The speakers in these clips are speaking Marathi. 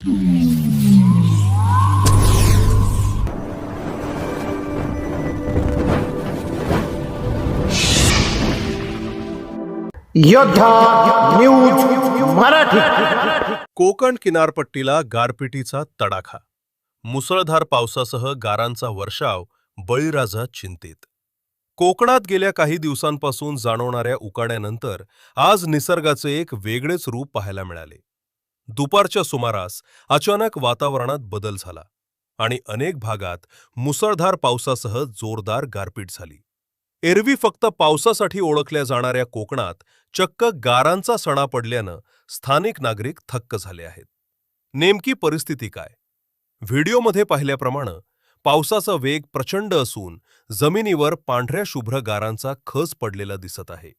योद्धा न्यूज मराठी। कोकण किनारपट्टीला गारपिटीचा तडाखा, मुसळधार पावसासह गारांचा वर्षाव, बळीराजा चिंतेत। कोकणात गेल्या काही दिवसांपासून जाणवणाऱ्या उकाड्यानंतर आज निसर्गाचे एक वेगळेच रूप पाहायला मिळाले। दुपारच्या सुमारास अचानक वातावरणात बदल झाला आणि अनेक भागात मुसळधार पावसासह जोरदार गारपीट झाली। एरवी फक्त पावसासाठी ओळखल्या जाणाऱ्या कोकणात चक्क गारांचा सणा पडल्यानं स्थानिक नागरिक थक्क झाले आहेत। नेमकी परिस्थिती काय? व्हिडिओमध्ये पाहिल्याप्रमाणे पावसाचा वेग प्रचंड असून जमिनीवर पांढऱ्या शुभ्र गारांचा खच पडलेला दिसत आहे।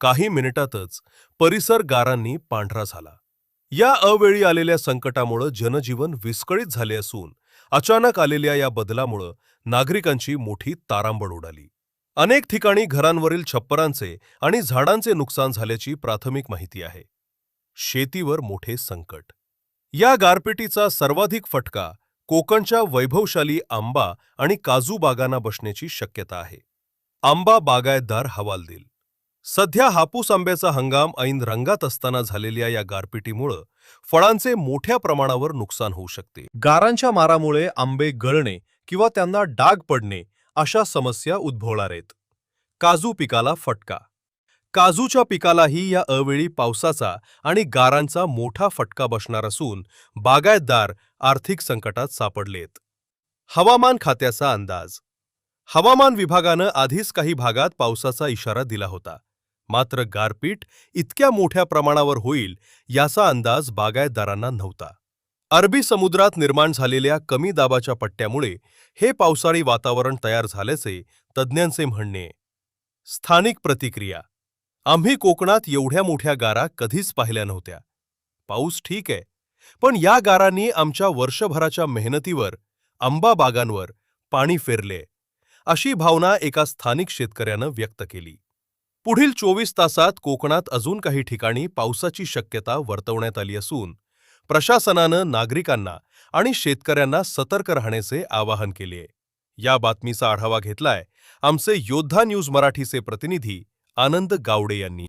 काही मिनिटातच परिसर गारांनी पांढरा झाला। या अवेळी आलेल्या संकटामुळे जनजीवन विस्कळीत झाले असून अचानक आलेल्या या बदलामुळे नागरिकांची मोठी तारांबळ उडाली। अनेक ठिकाणी घरांवरील छप्परांचे आणि झाडांचे नुकसान झाल्याची प्राथमिक माहिती आहे। शेतीवर मोठे संकट। या गारपिटीचा सर्वाधिक फटका कोकणच्या वैभवशाली आंबा आणि काजू बागांना बसण्याची शक्यता आहे। आंबा बागायतदार हवालदिल। सध्या हापूस आंब्याचा हंगाम ऐन रंगात असताना झालेल्या या गारपिटीमुळे फळांचे मोठ्या प्रमाणावर नुकसान होऊ शकते। गारांच्या मारामुळे आंबे गळणे किंवा त्यांना डाग पडणे अशा समस्या उद्भवणार आहेत। काजू पिकाला फटका। काजूच्या पिकालाही या अवेळी पावसाचा आणि गारांचा मोठा फटका बसणार असून बागायतदार आर्थिक संकटात सापडलेत। हवामान खात्याचा अंदाज। हवामान विभागानं आधीच काही भागात पावसाचा इशारा दिला होता, मात्र गारपीट इतक्या मोठ्या प्रमाणावर होईल याचा अंदाज बागायतदारांना नव्हता। अरबी समुद्रात निर्माण झालेल्या कमी दाबाच्या पट्ट्यामुळे हे पावसाळी वातावरण तयार झाल्याचे तज्ज्ञांचे म्हणणे। स्थानिक प्रतिक्रिया। आम्ही कोकणात एवढ्या मोठ्या गारा कधीच पाहिल्या नव्हत्या। पाऊस ठीक आहे, पण या गारांनी आमच्या वर्षभराच्या मेहनतीवर, आंबा बागांवर पाणी फेरले, अशी भावना एका स्थानिक शेतकऱ्यानं व्यक्त केली। पुढील 24 तासात कोकणात अजून काही ठिकाणी पावसाची शक्यता वर्तवण्यात आली असून प्रशासनानं नागरिकांना आणि शेतकऱ्यांना सतर्क राहण्याचे आवाहन केले। या बातमीचा आढावा घेतलाय आमचे योद्धा न्यूज मराठीचे प्रतिनिधी आनंद गावडे यांनी।